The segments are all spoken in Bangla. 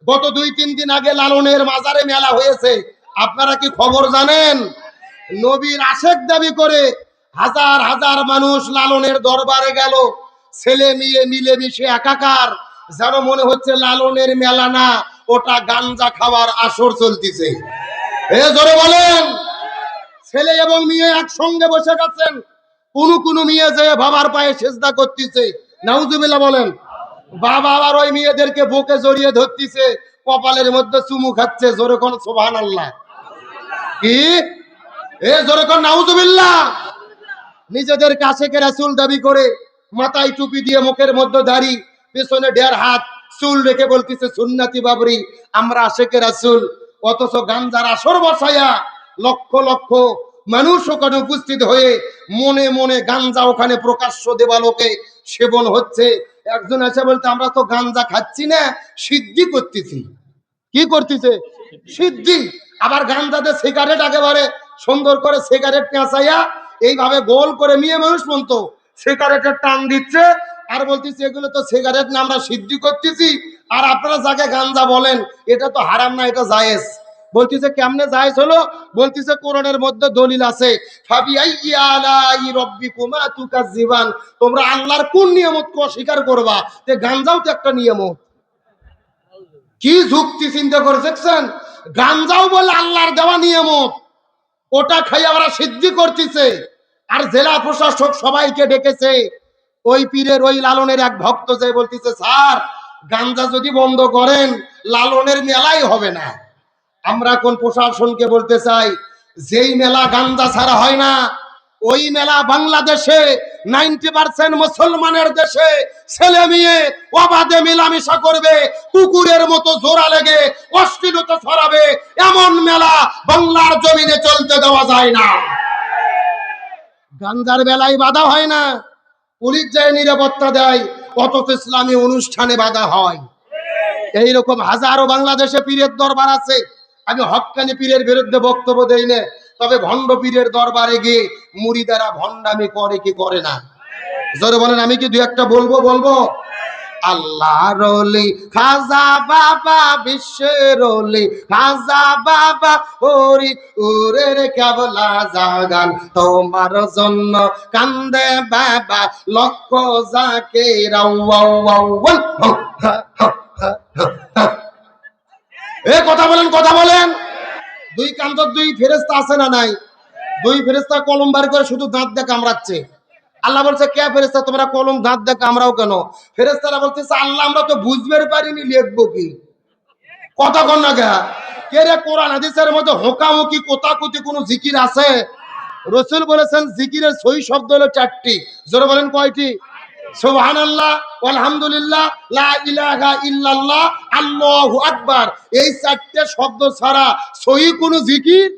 গত 2-3 দিন আগে লালনের মাজারে মেলা হয়েছে, আপনারা কি খবর জানেন? নবীর আশেক দাবি করে হাজার হাজার মানুষ লালনের দরবারে গেল, ছেলে মেয়ে মিলেমিশে একাকার, যেন মনে হচ্ছে লালনের মেলা না, ওটা গাঞ্জা খাওয়ার আসর চলতেছে। এ জোরে বলেন। ছেলে এবং মেয়ে একসঙ্গে বসে গেছেন, কোন মেয়ে যে বাবার পায়ে সেজদা করতেছে, নাউজুবিল্লাহ বলেন। বাবা আবার ওই মেয়েদেরকে বুকে জড়িয়ে ধরতেছে, কপালের মধ্যে চুমু খাচ্ছে, জোরে কোন সুবহানাল্লাহ। কি এ জোরে কোন নাউজুবিল্লাহ। নিজেদের আশেকে রাসূল দাবি করে মাথায় টুপি দিয়ে, মুখের মধ্যে দাড়ি, পেছনে 1.5 হাত চুল রেখে বলতেছে সুন্নতি বাবরি, আমরা আশেকে রাসূল। অথচ গাঞ্জার আসর বসায়া লক্ষ লক্ষ মানুষ ওখানে উপস্থিত হয়ে মনে মনে গাঞ্জা ওখানে প্রকাশ্য দেবালোকে সেবন হচ্ছে। একজন এসে বলতে, আমরা তো গাঞ্জা খাচ্ছি না, সিদ্ধি করতেছি। কি করতেছে? সিদ্ধি। আবার গাঞ্জাতে সিগারেট একেবারে সুন্দর করে সিগারেট পেঁচাইয়া এইভাবে গোল করে মেয়ে মানুষ পর্যন্ত সিগারেটের টান দিচ্ছে, আর বলতেছে এগুলো তো সিগারেট না, আমরা সিদ্ধি করতেছি। আর আপনারা যাকে গাঞ্জা বলেন, এটা তো হারাম না, এটা জায়েজ। বলতেছে কেমনে জায়েজ হলো? বলতেছে কোরআনের মধ্যে দলিল আছে, ফাবিআইয়ি আলাই রাব্বিকুমা তুকাজ্জিবান, তোমরা আল্লাহর কোন নিয়ামতকে অস্বীকার করবা? তে গাঞ্জাও তো একটা নিয়ামত। কি যুক্তি চিন্তা করে দেখছেন? গাঞ্জাও বলে আল্লাহর দেওয়া নিয়ামত, ওটা খাইয়া ওরা সিদ্ধি করতেছে। আর জেলা প্রশাসক সবাইকে ডেকেছে। ওই পীরের, ওই লালনের এক ভক্ত যে বলতেছে, স্যার গাঞ্জা যদি বন্ধ করেন লালনের মেলাই হবে না। আমরা কোন প্রশাসনকে বলতে চাই, যেই মেলা গাঞ্জা ছাড়া হয় না, ওই মেলা বাংলাদেশে 90% মুসলমানের দেশে ছেলে মেয়ে অবাধে মেলামেশা করবে, কুকুরের মতো জোড়া লেগে অশ্লীলতা ছড়াবে, এমন মেলা বাংলার জমিনে চলতে দেওয়া যায় না। গাঞ্জার বেলায় বাধা হয় না, পুলিশ যায় নিরাপত্তা দেয়, অথচ ইসলামী অনুষ্ঠানে বাধা হয়। এইরকম হাজারো বাংলাদেশে পীরের দরবার আছে। আমি হক্কানি পীরের বিরুদ্ধে বক্তব্য দেই না, তবে ভণ্ড পীরের দরবারে গিয়ে মুরিদারা ভণ্ডামি করে কি করে না? জোরে বলেন, আমি কি দুই একটা বলবো। আল্লাহর ওলি খাজা বাবা, বিশ্বের ওলি খাজা বাবা, ওরি ওরে রে কেবলা জাগান তোমার জন্য কান্দে বাবা, লক্ষ জাকির এ কথা বলেন। দুই কান্তর দুই ফেরেশতা আছে না নাই? দুই ফেরেশতা কলম বার করে শুধু দাঁত দিয়ে কামড়াচ্ছে। আল্লাহ বলছে, কে ফেরেশতা তোমরা কলম দাঁত দিয়ে কামড়াও কেন? ফেরেশতারা বলতেছে, আল্লাহ আমরা তো বুঝবে পারিনি, লিখবো কি? কথা কন না কে? কে রে, কোরআন হাদিসের মধ্যে হোকামুকি কোতাকুতি কোন জিকির আছে? রাসূল বলেছেন জিকিরের সহি শব্দ হলো 4টি। জোরে বলেন কয়টি? সুবহানাল্লাহ, আলহামদুলিল্লাহ, লা ইলাহা ইল্লাল্লাহ, আল্লাহু আকবার। এই 4টে শব্দ ছাড়া সহি কোন জিকির।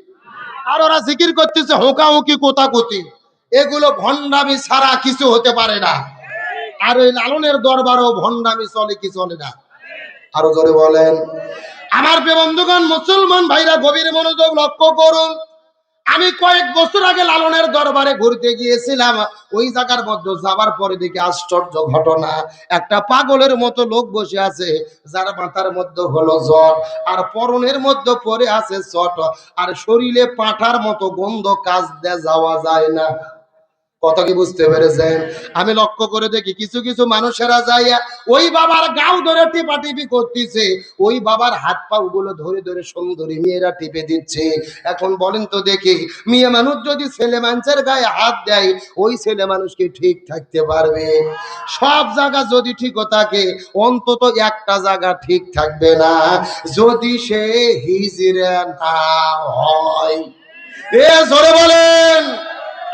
আর ওরা জিকির করতেছে হোকাহুকি কোতাকুতি, এগুলো ভণ্ডামি ছাড়া কিছু হতে পারে না। আর ওই লালনের দরবারও ভণ্ডামি চলে কি চলে না? আরো জোরে বলেন। আমার প্রিয় বন্ধুগণ, মুসলমান ভাইরা গভীর মনোযোগ লক্ষ্য করুন। আমি কয়েক বছর আগে লালনের দরবারে ঘুরতে গিয়েছিলাম। ওই জায়গার মধ্যে যাবার পরে দেখি আশ্চর্য ঘটনা, একটা পাগলের মতো লোক বসে আছে, যার মাথার মধ্যে হলো জ্বর, আর পরনের মধ্যে পরে আছে চট, আর শরীরে পাঁঠার মতো গন্ধ, কাজ দিয়ে যাওয়া যায় না। কথা কি বুঝতে পেরেছেন? আমি লক্ষ্য করে দেখি কিছু কিছু মানুষেরা যাইয়া ওই বাবার গাও ধরে টিপাটিপি করতেছে, ওই বাবার হাত পা গুলো ধরে ধরে সুন্দরী মেয়েরা টিপে দিচ্ছে। এখন বলেন তো দেখি, মেয়ে মানুষ যদি ছেলে মানুষের গায়ে হাত দেয়, ওই ছেলে মানুষ কি ঠিক থাকতে পারবে? সব জায়গা যদি ঠিক থাকে, অন্তত একটা জায়গা ঠিক থাকবে না, যদি সে হিজড়া না হয়। এ জোরে বলেন।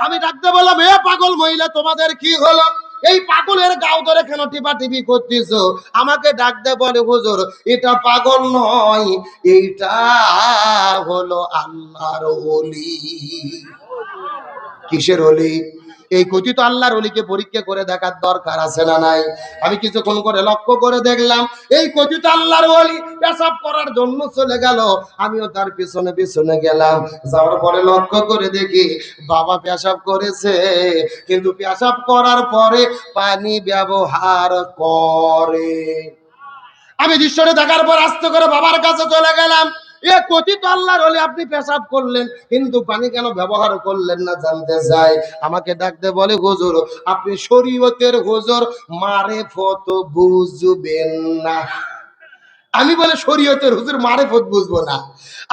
আমি ডাকতে বললাম, এ পাগল মহিলা, তোমাদের কি হলো? এই পাগলের গাও ধরে কেন টিপাটিপি করতেছো? আমাকে ডাকতে বলে, হুজুর এটা পাগল নয়, এইটা হলো আল্লাহর ওলি। কিসের ওলি? এই কথিত আল্লাহর ওলিকে পরীক্ষা করে দেখার দরকার আছে না নাই? আমি কিছুক্ষণ করে লক্ষ্য করে দেখলাম, এই কথিত আল্লাহর ওলি পেশাব করার জন্য চলে গেল, আমিও তার পিছনে পিছনে গেলাম। যাওয়ার পরে লক্ষ্য করে দেখি বাবা পেশাব করেছে, কিন্তু পেশাব করার পরে পানি ব্যবহার করে। আমি দৃশ্যটা দেখার পর আস্তে করে বাবার কাছে চলে গেলাম। এ কথিত আল্লাহর হলে আপনি পেশাব করলেন, কিন্তু পানি কেন ব্যবহার করলেন না জানতে চাই। আমাকে ডাকতে বলে, হুজুর আপনি শরীয়তের হুজুর, মারেফত বুঝবেন না। আমি বলে শরীয়তের হুজুর, মারেফত বুঝবো না।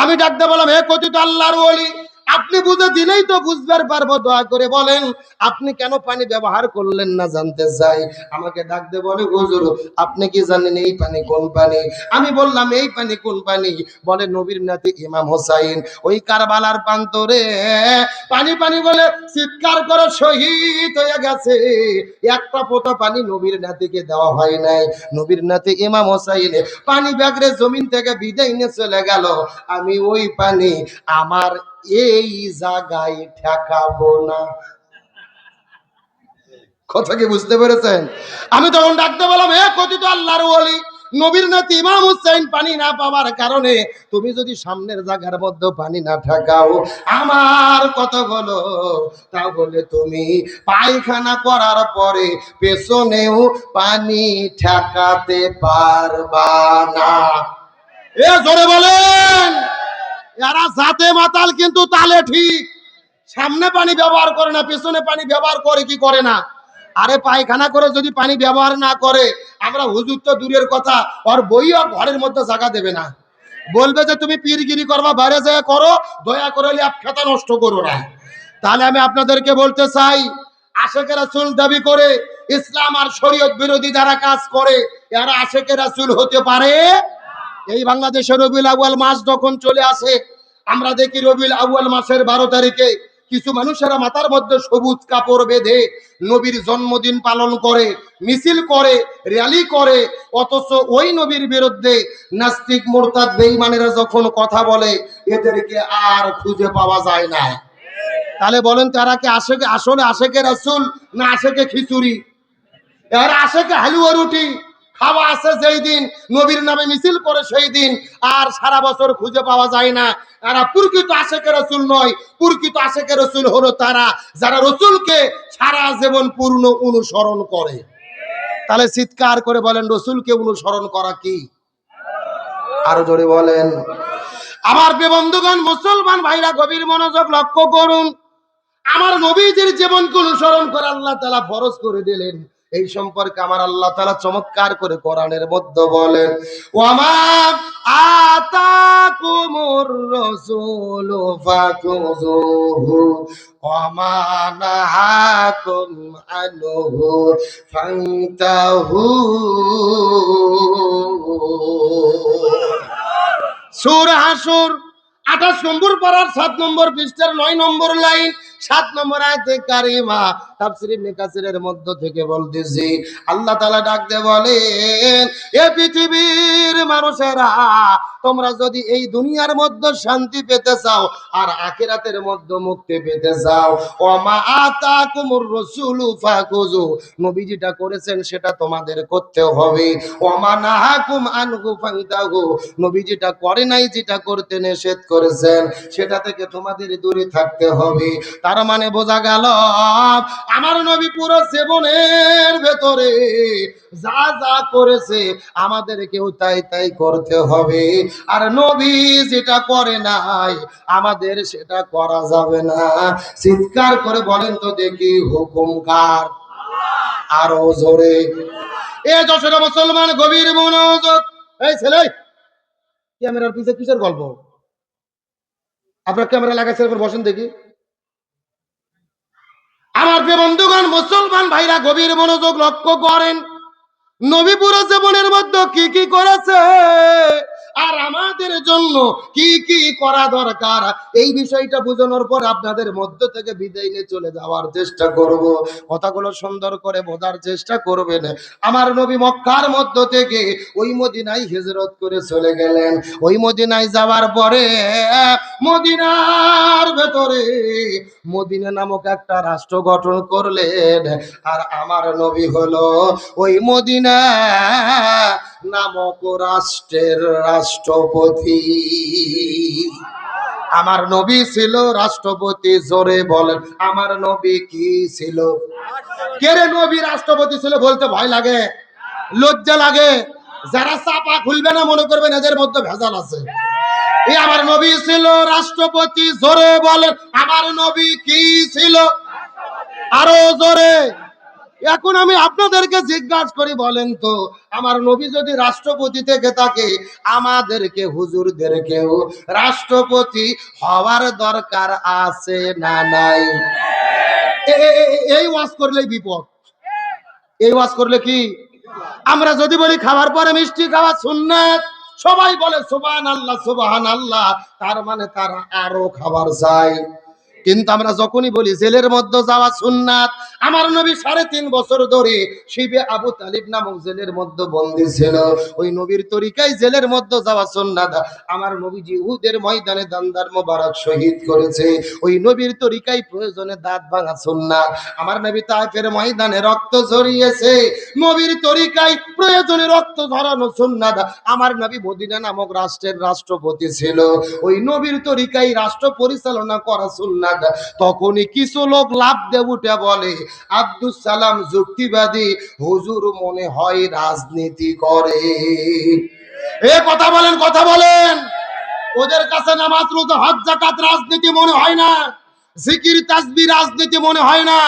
আমি ডাকতে বললাম, হে কথিত আল্লাহর ওলি, আপনি বুঝে দিলেই তো বুঝবার পারবো, দয়া করে বলেন আপনি কেন পানি ব্যবহার করলেন না জানতে চাই। আমাকে ডাকতে বলে, হুজুর আপনি কি জানেন এই পানি কোন পানি? আমি বললাম, এই পানি কোন পানি? বলে নবীর নাতি ইমাম হোসাইন ওই কারবালার প্রান্তরে পানি পানি বলে চিৎকার করে শহীদ হয়ে গেছে। একটা ফোঁটা পানি নবীর নাতিকে দেওয়া হয় নাই। নবীর নাতি ইমাম হোসাইন পানি ব্যাগরে জমিন থেকে বিদায় নিয়ে চলে গেল। আমি ওই পানি আমার এই জায়গায় ঠেকাবো না। কথা কি বুঝতে পেরেছেন? আমি তখন ডাকতে বললাম, হে কথিত আল্লাহর ওলি, নবীর নাতি ইমাম হুসাইন পানি না পাওয়ার কারণে তুমি যদি সামনের জায়গার মধ্যে পানি না ঠেকাও, আমার কথা বলো, তাহলে তুমি পায়খানা করার পরে পেছনেও পানি ঠেকাতে পারবা না। এ জোরে বলেন। এরা জাতে মাতাল কিন্তু তালে ঠিক। সামনে পানি ব্যবহার করে না, পেছনে পানি ব্যবহার করে কি করে না? আরে পায়খানা করে যদি পানি ব্যবহার না করে, আমরা হুজুর তো দূরের কথা, ওর বইও ঘরের মধ্যে জায়গা দেবে না। বলবে যে তুমি পীরগিরি করবা, বাইরে যায় করো, দয়া করে ল্যাপ খাতা নষ্ট করো না। তাহলে আমি আপনাদেরকে বলতে চাই, আশেকে রাসূল দাবি করে ইসলাম আর শরীয়ত বিরোধী যারা কাজ করে, এরা আশেকে রাসূল হতে পারে। এই বাংলাদেশে রবিউল আউয়াল মাস যখন চলে আসে, আমরা দেখি রবিউল আউয়াল মাসের 12 তারিখে কিছু মানুষেরা মাথার মধ্যে সবুজ কাপড় বেঁধে নবীর জন্মদিন পালন করে, মিছিল করে, র্যালি করে। অথচ ওই নবীর বিরুদ্ধে নাস্তিক মুরতাদ বেঈমানেরা যখন কথা বলে, এদেরকে আর খুঁজে পাওয়া যায় না। তাহলে বলেন তারা কি আসলে আশেকে রাসূল না আশেকে খিচুড়ি? এরা আশেকে হালুয়া রুটি খাওয়া আছে যেই দিন, নবীর নামে মিছিল করে সেই দিন, আর সারা বছর খুঁজে পাওয়া যায় না। এরা প্রকৃত আশেকে রাসূল নয়। প্রকৃত আশেকে রাসূল হলো তারা যারা রাসূলকে সারা জীবন পূর্ণ অনুসরণ করে। তাহলে চিৎকার করে বলেন, রাসূলকে অনুসরণ করা কি? আরো জোরে বলেন। আমার প্রিয় বন্ধুগণ, মুসলমান ভাইরা গভীর মনোযোগ লক্ষ্য করুন। আমার নবীজির জীবনকে অনুসরণ করে আল্লাহ তাআলা ফরজ করে দিলেন। এই সম্পর্কে আমার আল্লাহ তাআলা চমৎকার করে কোরআনের মধ্যে বলেন, ওয়ামা আতাকুমুর রাসূলু ফাখুযুহু ওয়ামা নাহাকুম আনহু ফান্তাহু। সূরা হাসর 28 নম্বর পারার 7 নম্বর পৃষ্ঠার 9 নম্বর লাইন, 7 নম্বর আয়াতে কারিমা। তাফসীর ইবনে কাসিরের মধ্য থেকে বলতেছি, আল্লাহ তাআলা ডাক দিয়ে বলেন, এ পৃথিবীর মানুষেরা, তোমরা যদি এই দুনিয়ার মধ্যে শান্তি পেতে চাও আর আখিরাতের মধ্যে মুক্তি পেতে চাও, ওমা আতাকুমুর রাসূলু ফাকুযু, নবী যেটা করেছেন সেটা তোমাদের করতে হবে। ওমা নাহাকুম আনহু ফান্তাহু, নবী যেটা করে নাই, যেটা করতে নিষেধ করেছেন সেটা থেকে তোমাদের দূরে থাকতে হবে। তার মানে বোঝা গেল, আমার নবী পুরো জীবনের ভেতরে যা যা করেছে আমাদেরকেও তাই তাই করতে হবে। আর নবী যেটা করে নাই আমাদের সেটা করা যাবে না। চিৎকার করে বলেন তো দেখি, হুকুম কার? আরো জোরে। এ যশোরে মুসলমান গভীর মনোযোগ। এই ছেলে, ক্যামেরার পিছে কিসের গল্প? আপনার ক্যামেরা লাগাইছে, বসেন দেখি। আমার প্রিয় বন্ধুগণ, মুসলমান ভাইরা গভীর মনোযোগ লক্ষ্য করেন। নবী পুরো জীবনের মধ্যে কি কি করেছে আর আমাদের জন্য কি কি করা দরকার, এই বিষয়টা বোঝানোর পর আপনাদের মধ্য থেকে বিদায় নিয়ে চলে যাওয়ার চেষ্টা করব। কথাগুলো সুন্দর করে বোঝার চেষ্টা করবেন। আমার নবী মক্কার মধ্য থেকে ওই মদিনায় হিজরত করে চলে গেলেন। ওই মদিনায় যাওয়ার পরে মদিনার ভেতরে মদিনা নামক একটা রাষ্ট্র গঠন করলেন। আর আমার নবী হলো ওই মদিনা নামক রাষ্ট্রের রাষ্ট্রপতি। আমার নবী ছিল রাষ্ট্রপতি। জোরে বলেন, আমার নবী কি ছিল? কে রে নবী রাষ্ট্রপতি ছিল বলতে ভয় লাগে, লজ্জা লাগে? যারা চাপা খুলবে না মনে করবেন এদের মধ্যে ভেজাল আছে। এই আমার নবী ছিল রাষ্ট্রপতি, জোরে বলেন আমার নবী কি ছিল, আরো জোরে। এখন আমি আপনাদেরকে জিজ্ঞাসা করি, বলেন তো আমার নবী যদি রাষ্ট্রপতি থেকে থাকে, আমাদেরকে হুজুরদেরকেও রাষ্ট্রপতি হওয়ার দরকার আছে না নাই? এই ওয়াজ করলেই বিপদ। এই ওয়াজ করলে কি, আমরা যদি বলি খাবার পরে মিষ্টি খাওয়া সুন্নাত, সবাই বলে সুবহানাল্লাহ সুবহানাল্লাহ, তার মানে তারা আরো খাবার চাই। কিন্তু আমরা যখনই বলি জেলের মধ্যে যাওয়া সুন্নাত, আমার নবী 3.5 বছর ধরে শিবে আবু তালিব নামক জেলের মধ্যে বন্দী ছিল, ওই নবীর তরিকায় জেলের মধ্যে যাওয়া সুন্নাত। আমার নবীজি উহুদের ময়দানে দান্দার মোবারক শহীদ করেছে, ওই নবীর তরিকায় প্রয়োজনে দাঁত ভাঙা সুন্নাত। আমার নবী তায়েফের ময়দানে রক্ত ঝরিয়েছে, নবীর তরিকায় প্রয়োজনে রক্ত ঝরানো সুন্নাত। আমার নবী মদিনা নামক রাষ্ট্রের রাষ্ট্রপতি ছিল, ওই নবীর তরিকায় রাষ্ট্র পরিচালনা করা সুন্নাত। তখনই কিছু লোক লাভ দিয়ে উঠে বলে আব্দুস সালাম যুক্তিবাদী, হুজুর মনে হয় রাজনীতি করে। এ কথা বলেন, কথা বলেন। ওদের কাছে নামাজ রোজা হজ যাকাত রাজনীতি মনে হয় না, জিকির তাসবিহ রাজনীতি মনে হয় না,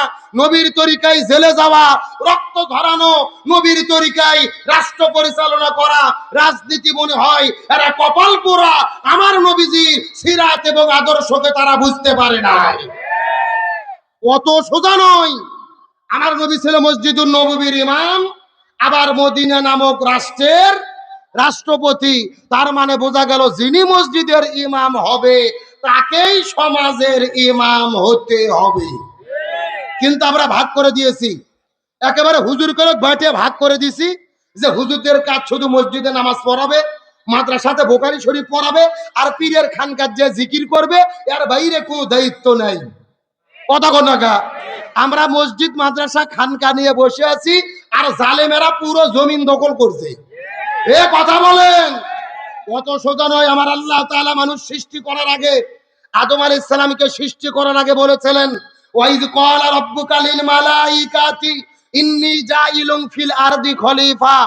নবীর তরিকায় জেলে যাওয়া, রক্ত ঝরানো, নবীর তরিকায় রাষ্ট্র পরিচালনা করা রাজনীতি মনে হয়। এরা কপাল পোড়া, আমার নবীজি সিরাত এবং আদর্শকে তারা বুঝতে পারে নাই। অত সোজা নয়। আমার নবী ছিল মসজিদুন নববীর ইমাম, আবার মদিনা নামক রাষ্ট্রের রাষ্ট্রপতি। তার মানে বোঝা গেল যিনি মসজিদের ইমাম হবে তাকেই সমাজের ইমাম হতে হবে। কিন্তু আমরা ভাগ করে দিয়েছি, একেবারে হুজুর করে বাটে ভাগ করে দিছি, যে হুজুরদের কাজ শুধু মসজিদে নামাজ পড়াবে, মাদ্রাসাতে বোখারি শরীফ পড়াবে, আর পীরের খানকার যে জিকির করবে, এর বাইরে কোনো দায়িত্ব নাই। কথা কথা আমরা মসজিদ মাদ্রাসা খানকা নিয়ে বসে আছি, আর জালেমেরা পুরো জমিন দখল করছে। এ কথা বলেন, কত সোজা নয়। আমার আল্লাহ তাআলা মানুষ সৃষ্টি করার আগে, আদম আলাইহিস সালামকে সৃষ্টি করার আগে বলেছিলেন ওয়াইজ ক্বালা রাব্বুকা লিল মালাইকাতি ইন্নী জাইলুন ফিল আরদি খলিফা।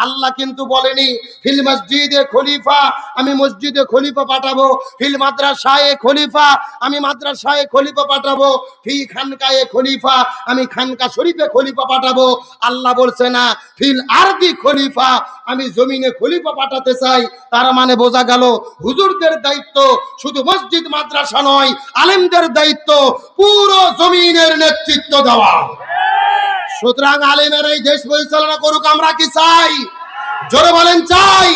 আল্লাহ কিন্তু বলেনি ফিল মসজিদে খলিফা, আমি মসজিদে খলিফা পাঠাবো, ফিল মাদ্রাসায়ে খলিফা, আমি মাদ্রাসায়ে খলিফা পাঠাবো, ফি খানকায়ে খলিফা, আমি খানকা শরীফে খলিফা পাঠাবো। আল্লাহ বলছে না ফিল আরদি খলিফা, আমি জমিনে খলিফা পাঠাতে চাই। তার মানে বোঝা গেল হুজুরদের দায়িত্ব শুধু মসজিদ মাদ্রাসা নয়, আলেমদের দায়িত্ব পুরো জমিনের নেতৃত্ব দেওয়া। সুতরাং আলেমেরা এই দেশ পরিচালনা করুক, আমরা কি চাই? জোরে বলেন চাই।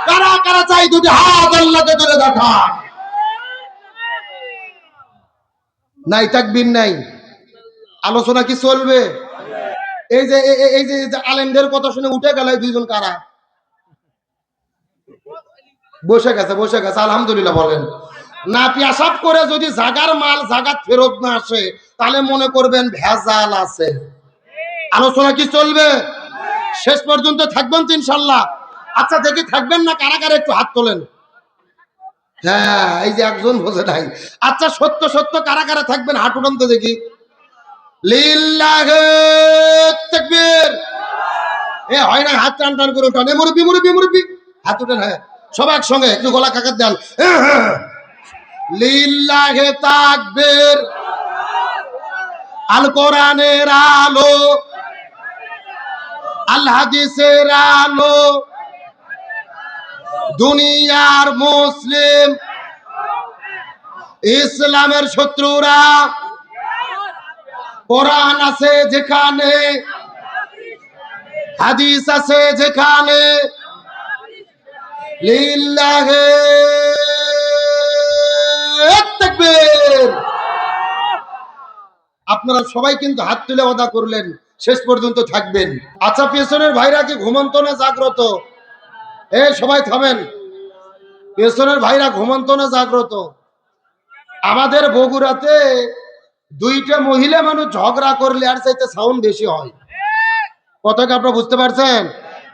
কারা কারা চাই? দুটি হাত আল্লাহকে তুলে দেখা। নাই তাকবীর নাই, আলোচনা কি চলবে? এই যে এই যে আলেমদের কথা শুনে উঠে গেল দুইজন, কারা? বসে গেছে, বসে গেছে, আলহামদুলিল্লাহ বলেন। না পেশাব করে যদি জাগার মাল জাগাত ফেরত না আসে, তাহলে মনে করবেন ভেজাল আছে। আলোচনা কি চলবে? শেষ পর্যন্ত থাকবেন তো ইনশাল্লাহ? আচ্ছা দেখি থাকবেন না কারা কারা, একটু হাত তোলেন। হ্যাঁ, এই যে একজন বোঝে নাই। আচ্ছা সত্য সত্য কারা কারা থাকবেন, হাত উঠান তো দেখি। লিল্লাহি তাকবীর। এ হয় না, হাত টান টান করে উঠান। এ মুরব্বি মুরব্বি মুরব্বি, হাত উঠান। হ্যাঁ সব একসঙ্গে, একটু গলা কাকাত দেন। লিল্লাহি তাকবীর। আল কোরআনের আলো, আল হাদিসের আলো, দুনিয়ার মুসলিম, ইসলামের শত্রুরা, কোরআন আছে যেখানে, হাদিস আছে যেখানে, লিল্লাহি তাকবীর। আপনারা সবাই কিন্তু হাত তুলে ওয়াদা করলেন শেষ পর্যন্ত থাকবেন। আচ্ছা পেছনের ভাইরা কি ঘুমন্ত না জাগ্রত? এ সবাই থামেন। পেছনের ভাইরা ঘুমন্ত না জাগ্রত? আমাদের বগুড়াতে দুইটা মহিলা মানুষ ঝগড়া করলে আর চাইতে সাউন্ড বেশি হয়। কথাকে আপনারা বুঝতে পারছেন?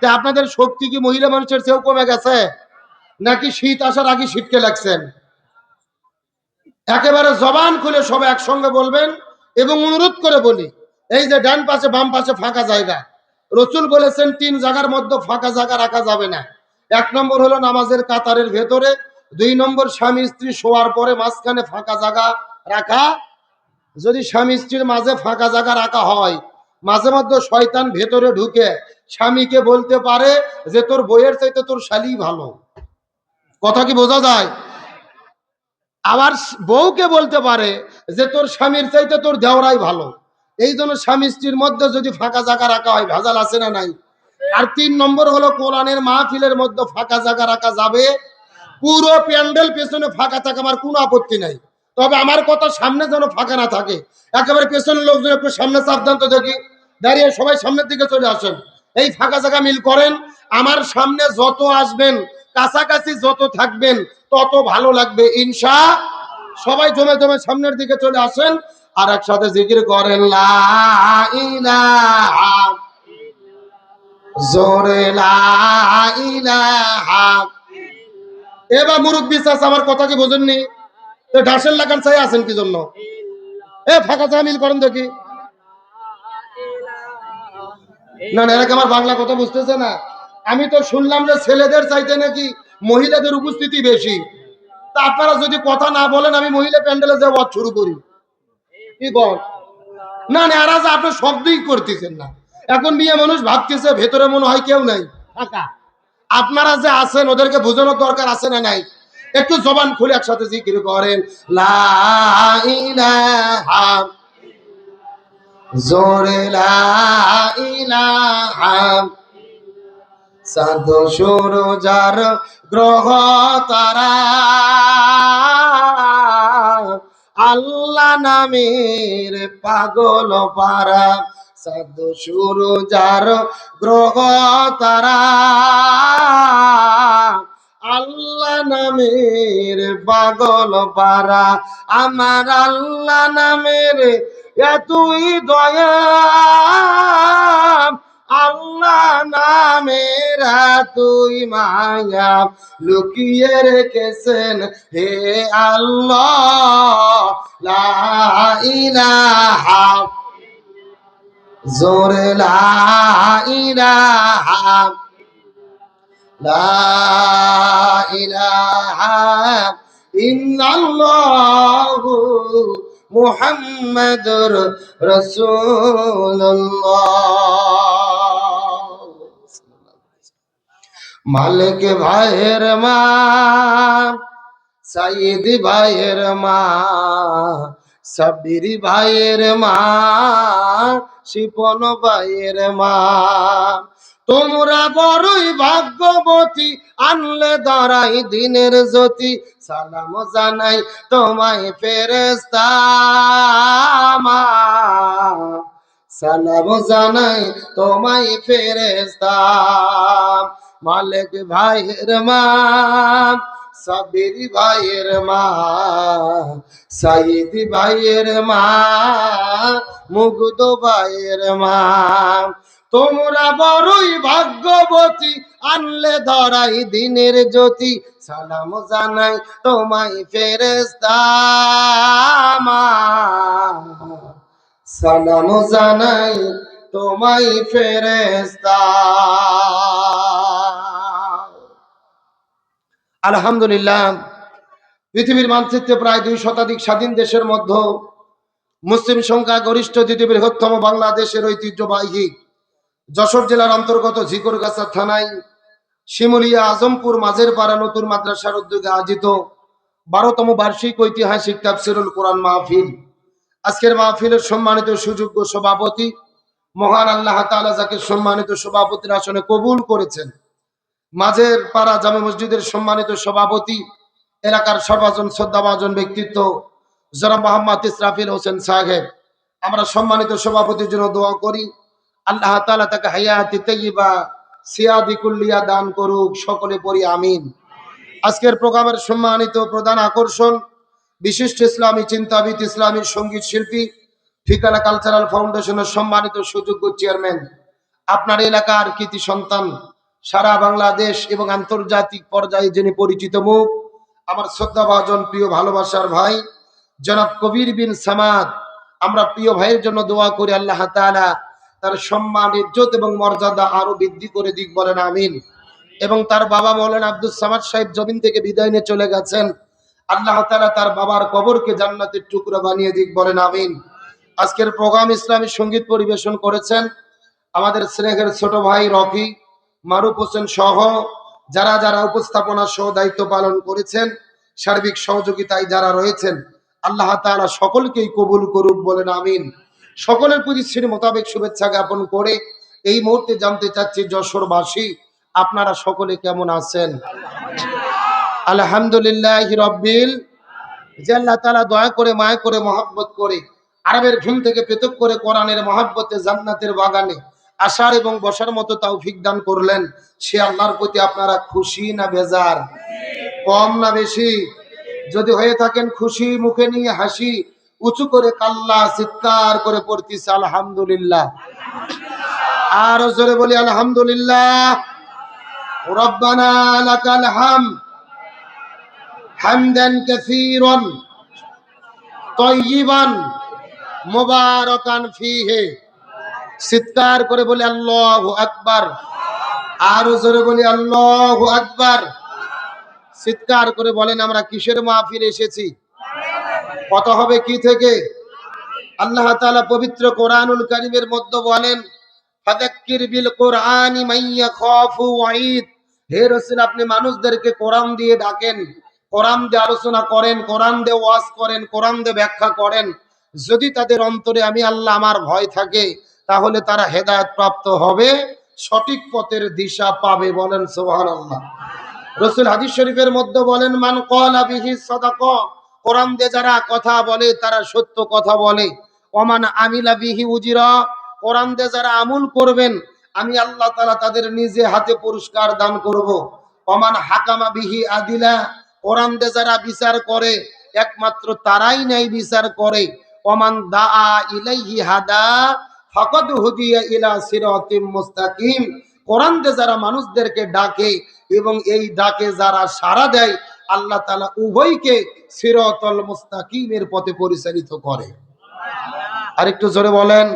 তা আপনাদের শক্তি কি মহিলা মানুষের চেয়েও কমে গেছে, নাকি শীত আসার আগে শীতকে লাগছেন? একেবারে জবান খুলে সবাই একসঙ্গে বলবেন, এবং অনুরোধ করে বলি, এই যে ডান পাশে বাম পাশে ফাঁকা জায়গা, রসুল বলেছেন 3 জায়গার মধ্যে ফাঁকা জায়গা রাখা যাবে না। 1 নম্বর হলো নামাজের কাতারের ভেতরে, 2 নম্বর স্বামী স্ত্রী শোয়ার পরে মাঝখানে ফাঁকা জায়গা রাখা। যদি স্বামী স্ত্রীর মাঝে ফাঁকা জায়গা রাখা হয়, মাঝে মধ্যে শয়তান ভেতরে ঢুকে স্বামীকে বলতে পারে যে তোর বইয়ের চাইতে তোর শালি ভালো। কথা কি বোঝা যায়? আবার বউকে বলতে পারে যে তোর স্বামীর চাইতে তোর দেওরাই ভালো। এই জন্য স্বামী স্ত্রীর মধ্যে যদি ফাঁকা জায়গা রাখা হয়, ভেজাল আছে না নাই? আর 3 নম্বর হলো কোরআনের মাহফিলের মধ্যে ফাঁকা জায়গা রাখা যাবে। পুরো প্যান্ডেল পেছনে ফাঁকা থাকে আমার কোনো আপত্তি নাই, তবে আমার কথা সামনে যেন ফাঁকা না থাকে। একেবারে পেছনের লোকজন একটু সামনে সাবধান তো দেখি, দাঁড়িয়ে সবাই সামনের দিকে চলে আসেন। এই ফাঁকা জায়গা মিল করেন। আমার সামনে যত আসবেন, কাছাকাছি যত থাকবেন, তত ভালো লাগবে ইনশা। সবাই জমে জমে সামনের দিকে চলে আসেন, আর একসাথে জিকির করেন লা ইলাহা, জোরে লা ইলাহা। এবার মুরব্বী চাষ আমার কথা কি বোঝেননি? তো ঢাসের লাগান চাই আছেন কি জন্য? ফাঁকা চা মিল করেন দেখি। না না, এরকম আমার বাংলা কথা বুঝতেছে না। আমি তো শুনলাম যে ছেলেদের চাইতে নাকি মহিলাদের উপস্থিতি বেশি। তা আপনারা যদি কথা না বলেন, আমি মহিলা প্যান্ডেলে যাওয়া শুরু করি, কি বল? না না, এরা যে আপনি শব্দই করতেছেন না। এখন মেয়ে মানুষ ভাবতেছে ভেতরে মনে হয় কেউ নাই, ফাঁকা। আপনারা যে আছেন ওদেরকে বোঝানোর দরকার আছে না নাই? একটু জবান খুলে একসাথে জিকির করেন লা ইলাহা, জোরে লা ইলাহা। চাঁদ সূরজার গ্রহ তারা আল্লাহ নামের পাগল পারা। চাঁদ সূরজার গ্রহ তারা আল্লাহ নামের পাগল পারা। আমার আল্লাহ নামের এতই দয়া, আল্লাহ নামের তুই মায়া লুকিয়ে রেখেছেন হে আল্লাহ। লা ইলাহা, জোরে লা ইলাহা, লা ইলাহা ইল্লাল্লাহু মুহাম্মাদুর রাসূলুল্লাহ। মালিক ভাইয়ের মা, সাইদ ভাইয়ের মা, সাব্বির ভাইয়ের মা, শিপন ভাইয়ের মা, তোমরা বড়ই ভাগ্যবতী, আনলে দাঁড়াই দিনের জ্যোতি। সালাম জানাই তোমায় ফেরেশতা, সালাম জানাই তোমায় ফেরেশতা। মালিক ভাইয়ের মা, সাবির ভাইয়ের মা, সাইদ ভাইয়ের মা, মুগ্ধ ভাইয়ের মা, তোমরা বড়ই ভাগ্যবতী, আনলে ধরাই দিনের জ্যোতি। সালাম জানাই তোমায় ফেরেশতা, সালাম জানাই তোমায় ফেরেশতা। আলহামদুলিল্লাহ, পৃথিবীর মানচিত্রে প্রায় 2 শতাধিক স্বাধীন দেশের মধ্যে মুসলিম সংখ্যা গরিষ্ঠ দ্বিতীয় বৃহত্তম বাংলাদেশের ঐতিহ্যবাহী যশোর জেলার অন্তর্গত ঝিকরগাছা থানায় শিমুলিয়া আজমপুর মাঝের পাড়া নতুন মাদ্রাসার উদ্যোগে আয়োজিত 12তম বার্ষিক ঐতিহাসিক তাফসীরুল কোরআন মাহফিল। আজকের মাহফিলের সম্মানিত সুযোগ্য সভাপতি, মহান আল্লাহ তাআলা যাকে সম্মানিত সভাপতির আসনে কবুল করেছেন, মাঝের পাড়া জামে মসজিদের সম্মানিত সভাপতি, এলাকার সর্বজন শ্রদ্ধাভাজন ব্যক্তিত্ব জনাব মোহাম্মদ ইসরাফিল হোসেন সাহেব, আমরা সম্মানিত সভাপতির জন্য দোয়া করি আল্লাহ তাআলা তাকে হায়াতি তাইয়্যিবা সিয়াদি কুল্লিয়া দান করুক, সকলে পড়ি আমিন। আজকের প্রোগ্রামের সম্মানিত প্রধান আকর্ষণ বিশিষ্ট ইসলামী চিন্তাবিদ, ইসলামী সঙ্গীত শিল্পী, ঠিকানা কালচারাল ফাউন্ডেশনের সম্মানিত সুযোগ্য চেয়ারম্যান, আপনার এলাকার কৃতি সন্তান, সারা বাংলাদেশ এবং আন্তর্জাতিক পর্যায়ে যিনি পরিচিত মুখ, আমার শ্রদ্ধাভাজন প্রিয় ভালোবাসার ভাই জনাব কবির বিন সামাদ। আমরা প্রিয় ভাইয়ের জন্য দোয়া করি আল্লাহ তাআলা তার সম্মান ইজ্জত এবং মর্যাদা আরো বৃদ্ধি করে দিক, বলেন আমিন। এবং তার বাবা মৌলানা আব্দুস সামাদ সাহেব জমিন থেকে বিদায় নিয়ে চলে গেছেন, আল্লাহ তাআলা তার বাবার কবরকে জান্নাতের টুকরা বানিয়ে দিক, বলেন আমিন। আজকের প্রোগ্রাম ইসলামী সঙ্গীত পরিবেশন করেছেন আমাদের স্নেহের ছোট ভাই রকি মারুফ হোসেন সহ যারা যারা উপস্থাপনা সহ দায়িত্ব পালন করেছেন, সার্বিক সহযোগিতায় যারা রয়েছেন, আল্লাহ তাআলা সকলকেই কবুল করুক, বলেন আমিন। সকলের প্রতি শ্রী মোতাবেক শুভেচ্ছা জ্ঞাপন করে এই মুহূর্তে জানতে চাচ্ছি, যশোরবাসী আপনারা সকলে কেমন আছেন? আলহামদুলিল্লাহি রাব্বিল। যে আল্লাহ তাআলা দয়া করে, মায়া করে, মহব্বত করে আরবের ঘুম থেকে পৃথক করে কোরআনের মহব্বতে জান্নাতের বাগানে আসার এবং বসার মতো তৌফিক দান করলেন, সে আল্লাহর প্রতি আপনারা খুশি না বেজার? কম না বেশি? যদি হয়ে থাকেন খুশি, মুখে নিয়ে হাসি, উঁচু করে কাল্লা চিৎকার করে পড়তেছে আলহামদুলিল্লাহ। আর জোরে বলি আলহামদুলিল্লাহ। রব্বানা লাকাল হামদ হামদান কাসীরান তয়্যিবান মুবারাকান ফীহি। চিৎকার করে বলি আল্লাহু আকবার। আর জোরে বলি আল্লাহু আকবার। চিৎকার করে বলেন আমরা কিসের মাহফিলে এসেছি? কত হবে কি থেকে? আল্লাহ তাআলা পবিত্র কোরআনুল কারীমের মধ্যে বলেন, ফাযাক্কির বিল কোরআনি মান ইয়াখাফু ওয়াঈদ। হে রাসূল, আপনি মানুষদেরকে কোরআন দিয়ে ডাকেন, কোরআন দিয়ে আলোচনা করেন, কোরআন দিয়ে ওয়াজ করেন, কোরআন দিয়ে ব্যাখ্যা করেন। যদি তাদের অন্তরে আমি আল্লাহ আমার ভয় থাকে, তাহলে তারা হেদায়েত প্রাপ্ত হবে, সঠিক পথের দিশা পাবে, বলেন সুবহানাল্লাহ। রাসূল হাদিস শরীফের মধ্যে বলেন, মান ক্বালা বিহি সাদাকা। কোরআন দিয়ে যারা কথা বলে তারা সত্য কথা বলে। ওমান আমিলা বিহি উজিরা। কোরআন দিয়ে যারা আমল করবেন, আমি আল্লাহ তাআলা তাদের নিজে হাতে পুরস্কার দান করব। ওমান হাকামা বিহি আদিলা। কোরআন দিয়ে যারা বিচার করে, একমাত্র তারাই ন্যায় বিচার করে। ওমান দাআ ইলাইহি হাদা ফাকাদ হুদিয়া ইলা সিরাতিম মুস্তাকিম। কোরআন দিয়ে যারা মানুষদেরকে ডাকে এবং এই ডাকে যারা সাড়া দেয়, আল্লাহ তাআলা উভয়কে সিরাতুল মুস্তাকিমের পথে পরিচালিত করে। আরেকটু জোরে বলেন।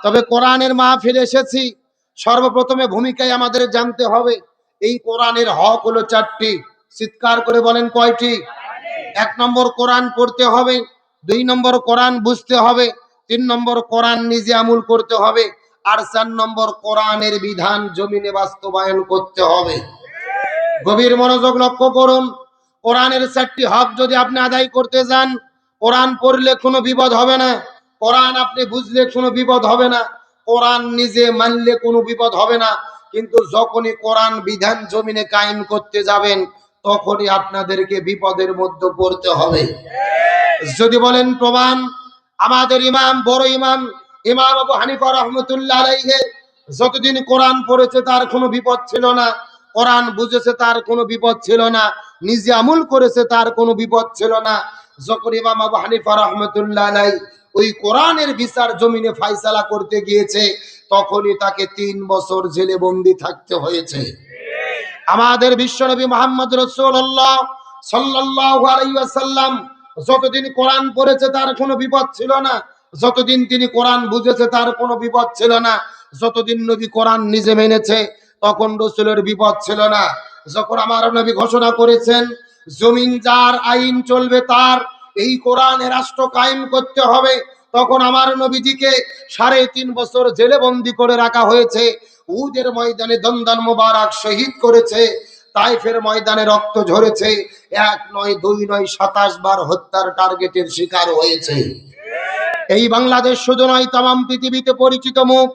তবে কোরআনের মাহফিলে এসেছি, সর্বপ্রথমে ভূমিকায় আমাদের জানতে হবে এই কোরআনের হক হলো চারটি। চিৎকার করে বলেন কয়টি? এক নম্বর কোরআন পড়তে হবে, দুই নম্বর কোরআন বুঝতে হবে, তিন নম্বর কোরআন নিজে আমল করতে হবে, আর চার নম্বর কোরআনের বিধান জমিনে বাস্তবায়ন করতে হবে। গভীর মনোযোগ লক্ষ্য করুন। কোরআনের চারটি হক যদি আপনি আদায় করতে যান, কোরআন পড়লে কোনো বিপদ হবে না, কোরআন আপনি বুঝলে কোনো বিপদ হবে না, কোরআন নিজে মানলে কোনো বিপদ হবে না। কিন্তু যখনই কোরআন বিধান জমিনে কায়েম করতে যাবেন, তখনই আপনাদেরকে বিপদের মধ্যে পড়তে হবে। যদি বলেন প্রমাণ, আমাদের ইমাম, বড় ইমাম, ইমাম আবু হানিফা রাহমাতুল্লাহ আলাইহি যতদিন কোরআন পড়েছে তার কোনো বিপদ ছিল না, কোরআন বুঝেছে তার কোনো বিপদ ছিল না, নিজে আমল করেছে তার কোনো বিপদ ছিল না। যখন ইমাম আবু হানিফা রাহমাতুল্লাহ আলাইহি ওই কোরআনের বিচার জমিনে ফায়সালা করতে গিয়েছে, তখনই তাকে 3 বছর জেলে বন্দী থাকতে হয়েছে। আমাদের বিশ্বনবী মুহাম্মদ রাসূলুল্লাহ সাল্লাল্লাহু আলাইহি ওয়াসাল্লাম যতদিন কোরআন পড়েছে তার কোনো বিপদ ছিল না, যতদিন তিনি কোরআন বুঝেছে তার কোনো বিপদ ছিল না, যতদিন নবী কোরআন নিজে মেনেছে তখন রাসূলের বিপদ ছিল না। যখন আমার নবী ঘোষণা করেছেন জমিন যার, আইন চলবে তার, এই কোরআনের রাষ্ট্র কায়েম করতে হবে, তখন আমার নবীজিকে 3.5 বছর জেলে বন্দী করে রাখা হয়েছে। উহুদের ময়দানে দন্দন মোবারক শহীদ করেছে, তাইফের ময়দানে রক্ত ঝরেছে, 1 নয় 2 নয় 27 বার হত্যার টার্গেটের শিকার হয়েছে। এই বাংলাদেশ শুধু নয়, তামাম পৃথিবীতে পরিচিত মুখ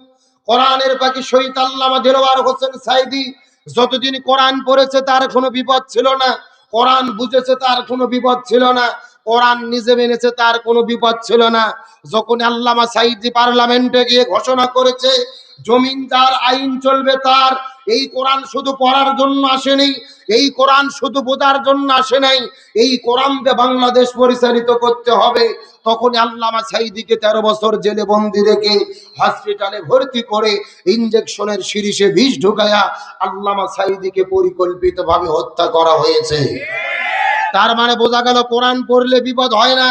কোরআনের পাখি শহীদ আল্লামা দেলোয়ার হোসেন সাইদি যতদিন কোরআন পড়েছে তার কোনো বিপদ ছিল না, কোরআন বুঝেছে তার কোনো বিপদ ছিল না, কোরআন নিজে মেনেছে তার কোনো বিপদ ছিল না। যখন আল্লামা সাইদি পার্লামেন্টে গিয়ে ঘোষণা করেছে জমিন যার, আইন চলবে তার, এই কোরআন শুধু পড়ার জন্য আসেনি, এই কোরআন শুধু বোঝার জন্য আসে নাই, এই কোরআনকে বাংলাদেশ পরিচালিত করতে হবে, তখন আল্লামা সাইদিকে 13 বছর জেলে বন্দী রেখে হসপিটালে ভর্তি করে ইনজেকশনের শিরিষে বিষ ঢুকায়া আল্লামা সাইদিকে পরিকল্পিতভাবে হত্যা করা হয়েছে। তার মানে বোঝা গেল কোরআন পড়লে বিপদ হয় না,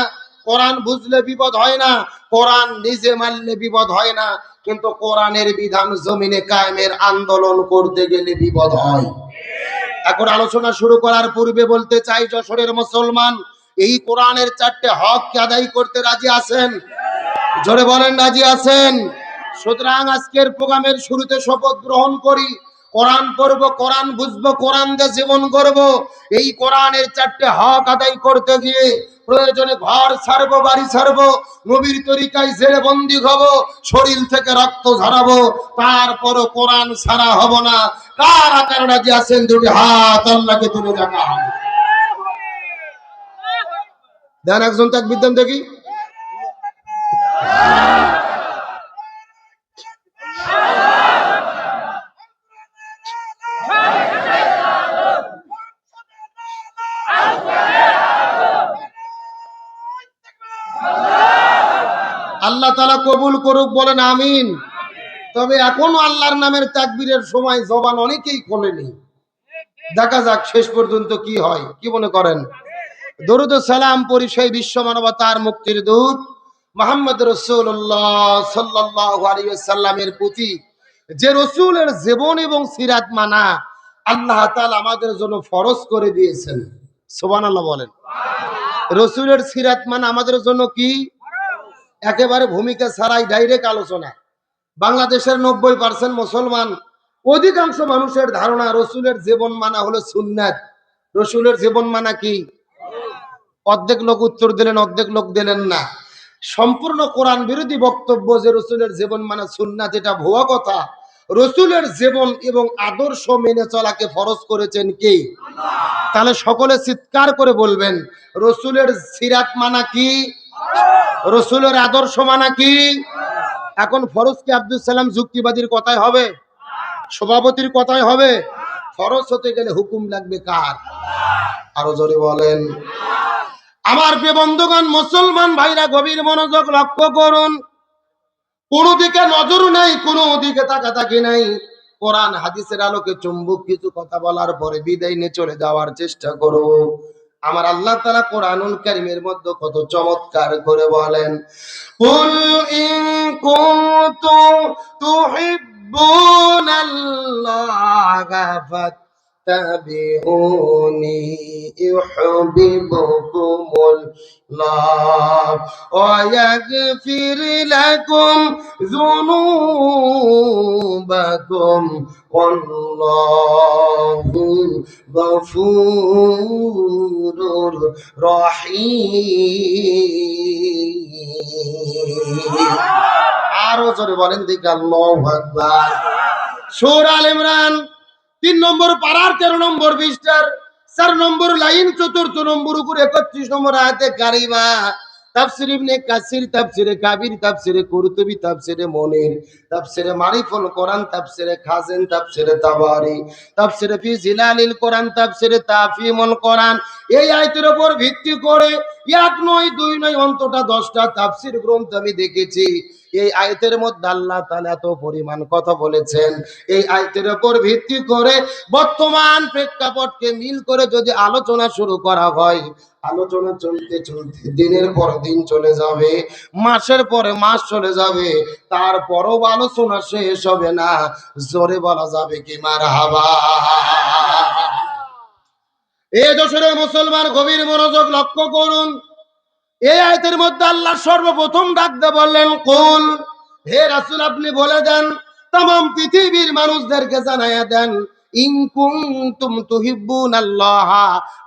কোরআন বুঝলে বিপদ হয় না, কোরআন নিজে মানলে বিপদ হয় না, কিন্তু কোরআনের বিধান জমিনে কায়েমের আন্দোলন করতে গেলে বিপদ হয়। এখন আলোচনা শুরু করার পূর্বে বলতে চাই, যশোরের মুসলমান এই কোরআনের 4টে হক আদায় করতে রাজি আছেন? জোরে বলেন, রাজি আছেন? সুতরাং আজকের প্রোগ্রামের শুরুতে শপথ গ্রহণ করি, কোরআন পড়বো, কোরআন বুঝবো, কোরআন দিয়ে জীবন করব। এই কোরআনের 4টে হক আদায় করতে গিয়ে প্রয়োজনে ঘর ছাড়বো, বাড়ি ছাড়বো, নবীর তরিকায় জেলে বন্দি হব, শরীর থেকে রক্ত ঝরাবো, তারপরও কোরআন ছাড়া হব না। কার আকার রাজি আছেন? দুটি হাত আল্লাহকে তুলে দেখান। দেন একজন তাকবীর দেন দেখি। আল্লাহ তাআলা কবুল করুক, বলেন আমিন। তবে এখনো আল্লাহর নামের তাকবীরের সময় জবান অনেকেই খোলেনি। দেখা যাক শেষ পর্যন্ত কি হয়, কি মনে করেন? দরুদ ও সালাম পড়ি সেই বিশ্ব মানবতার মুক্তির দূত মুহাম্মদ রাসূলুল্লাহ সাল্লাল্লাহু আলাইহি ওয়াসাল্লামের প্রতি, যে রাসূলের জীবন এবং সিরাত মানা আল্লাহ তাআলা আমাদের জন্য ফরজ করে দিয়েছেন। সুবহানাল্লাহ বলেন। রাসূলের সিরাত মানা আমাদের জন্য কি? একেবারে ভূমিকা ছাড়াই ডাইরেক্ট আলোচনা। বাংলাদেশের 90% মুসলমান, অধিকাংশ মানুষের ধারণা রাসূলের জীবন মানা হলো সুন্নাত। রাসূলের জীবন মানা কি? অর্ধেক লোক উত্তর দিলেন, অর্ধেক লোক দিলেন না। সম্পূর্ণ কোরআন বিরোধী বক্তব্য যে রাসূলের জীবন মানা সুন্নাত, এটা ভুয়া কথা। রাসূলের জীবন এবং আদর্শ মেনে চলাকে ফরজ করেছেন কে? তাহলে সকলে চিৎকার করে বলবেন, রাসূলের সিরাত মানা কি? রাসূলের আদর্শ মানা কি? এখন ফরজ কি আব্দুল সালাম যুক্তিবাদীর কথাই হবে? সভাপতির কথাই হবে? ফরজ হতে গেলে হুকুম লাগবে কার? আরো জোরে বলেন। আমার প্রিয় বন্ধুগণ, মুসলমান ভাইরা গভীর মনোযোগ লক্ষ্য করুন। কোনো দিকে নজর নাই, কোনো দিকে তাকাতাকি নাই। কোরআন হাদিসের আলোকে চুম্বক কিছু কথা বলার পরে বিদায় নিয়ে চলে যাওয়ার চেষ্টা করব। আমার আল্লাহ তাআলা কোরআনুল কারীমের মধ্যে কত চমৎকার করে বলেন, কুল ইন কুনতুম তুহিব্বুনাল্লাহা ফাত্তাবিউনি ইউহিব্বুকুমুল্লাহ ওয়া ইয়াগফির লাকুম যুনুবাকুম ওয়াল্লাহু গফুরুর রহিম। আরো জোরে বলেন দিকে আল্লাহু আকবার। সূরা আল ইমরান 3 নম্বর পারার 13 নম্বর পৃষ্ঠার 4 নম্বর লাইন 4th নম্বর উপর 31 নম্বর আয়াতে কারিমা। তাফসীর ইবনে কাসির, তাফসীরে কাবির, তাফসীরে কুরতুবী, তাফসীরে মুনির, তাফসীরে মারিফুল কোরআন, তাফসীরে খাজিন, তাফসীরে তাবারি, তাফসীরে ফি জিলালিল কোরআন, তাফসীরে তাফহিমুল কোরআন, এই আয়াতের উপর ভিত্তি করে এক নয় দুই নয় অন্তত 10টা তাফসীর গ্রন্থ আমি দেখেছি। এই আয়াতের মধ্যে আল্লাহ তাআলা এত পরিমাণ কথা বলেছেন। এই আয়াতের উপর ভিত্তি করে বর্তমান প্রেক্ষাপটকে মিল করে যদি আলোচনা শুরু করা হয়, আলোচনা চলতে চলতে দিনের পর দিন চলে যাবে, মাসের পরে মাস চলে যাবে, তারপরও আলোচনা শেষ হবে না। জোরে বলা যাবে কি মারহাবা। এই যশোরের মুসলমান গভীর মনোযোগ লক্ষ্য করুন। এই আয়াতের মধ্যে আল্লাহ সর্বপ্রথম ডাক দিয়ে বললেন, কুল, হে রাসূল আপনি বলে দেন, तमाम পৃথিবীর মানুষদেরকে জানায়া দেন, ইন কুনতুম তুহিব্বুনাল্লাহ,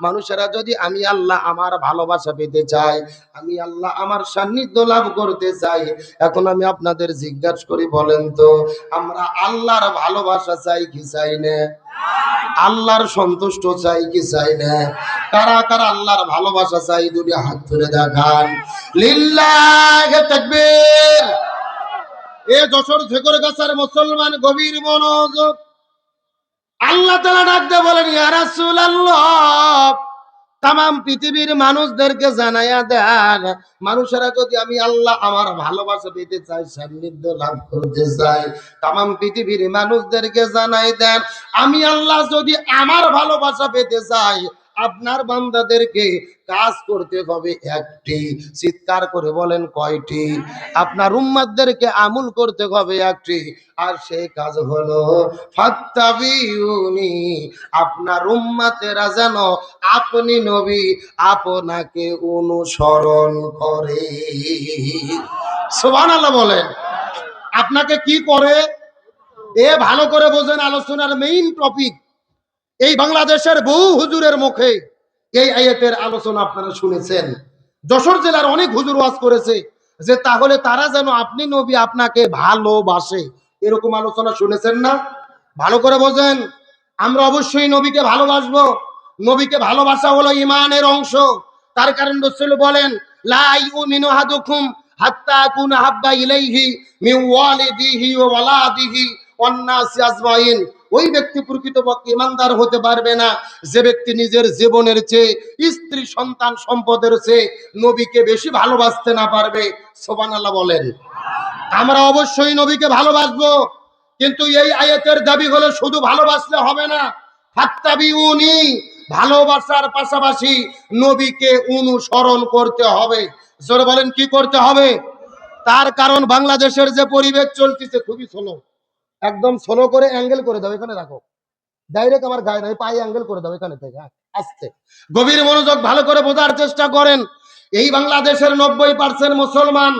মানুষেরা যদি আমি আল্লাহ আমার ভালোবাসা পেতে চাই, আমি আল্লাহ আমার সান্নিধ্য লাভ করতে চাই, এখন আমি আপনাদের জিজ্ঞাসা করি, বলেন তো আমরা আল্লাহর ভালোবাসা চাই কি চাই না? আল্লাহর সন্তুষ্ট চাই কি চাই না? কারা কারা আল্লাহর ভালোবাসা চাই দুটি হাত তুলে দেখান। লিল্লাহি তাকবীর। এ যশোর ঝেকরগাছার মুসলমান গভীর মনোযোগ। আল্লাহ তাআলা ডাক দিয়ে বলেন, ইয়া রাসূলুল্লাহ, तमाम পৃথিবীর মানুষদেরকে জানায়া দেন, মানুষেরা যদি আমি আল্লাহ আমার ভালোবাসা পেতে চাই, সান্নিধ্য লাভ করতে চাই, तमाम পৃথিবীর মানুষদেরকে জানাই দেন, আমি আল্লাহ যদি আমার ভালোবাসা পেতে চাই, আপনার বান্দাদেরকে কাজ করতে হবে একটি। চিৎকার করে বলেন কয়টি? আপনার উম্মতদেরকে আমল করতে হবে একটি, আর সেই কাজ হলো ফাত্তাবিউনি। আপনার উম্মতেরা যেন আপনি নবী আপনাকে অনুসরণ করে। সুবহানাল্লাহ বলেন। আপনাকে কি করে? এ ভালো করে বোঝেন, আলোচনার মেইন টপিক। এই বাংলাদেশের বহু হুজুরের মুখে এই আয়াতের আলোচনা আপনারা শুনেছেন। যশোর জেলার অনেক হুজুর ওয়াজ করেছে যে তাহলে তারা যেন আপনি নবী আপনাকে ভালোবাসে, এরকম আলোচনা শুনেছেন না? ভালো করে বোঝেন। আমরা অবশ্যই নবীকে ভালোবাসবো। নবীকে ভালোবাসা হলো ইমানের অংশ। তার কারণ রাসূল বলেন, লা ইউমিনু আহাদুকুম হাত্তা আকুনা হাব্বা ইলাইহি মিন ওয়ালিদিহি ওয়া ওয়ালাদিহি ওয়ান নাসি আজমাইন। ওই ব্যক্তি প্রকৃতপক্ষে ইমানদার হতে পারবে না যে ব্যক্তি নিজের জীবনের চেয়ে, স্ত্রী সন্তান সম্পদের চেয়ে নবীকে বেশি ভালোবাসতে না পারবে। সুবহানাল্লাহ বলেন। আমরা অবশ্যই নবীকে ভালোবাসবো, কিন্তু এই আয়াতের দাবি হলো শুধু ভালোবাসলে হবে না, ফাত্তাবিউনি, ভালোবাসার পাশাপাশি নবীকে অনুসরণ করতে হবে। জোরে বলেন কি করতে হবে? তার কারণ বাংলাদেশের যে পরিবেশ চলতেছে খুবই স্লো। একদম স্লো করে অ্যাঙ্গেল করে দাও, এখানে রাখো, ডাইরেক্ট আমার গায়ে নয়, পায়ে অ্যাঙ্গেল করে দাও এখানে থেকে, আস্তে। গভীর মনোযোগ ভালো করে বোঝার চেষ্টা করেন। এই বাংলাদেশের 90% মুসলমান,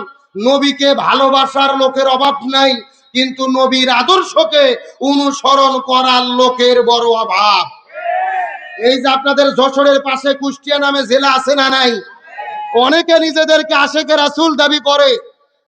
নবীকে ভালোবাসার লোকের অভাব নাই, কিন্তু নবীর আদর্শকে অনুসরণ করার লোকের বড় অভাব। এই যে আপনাদের যশোরের পাশে কুষ্টিয়া নামে জেলা আছে না নাই? অনেকে নিজেদেরকে আশেকে রাসূল দাবি করে,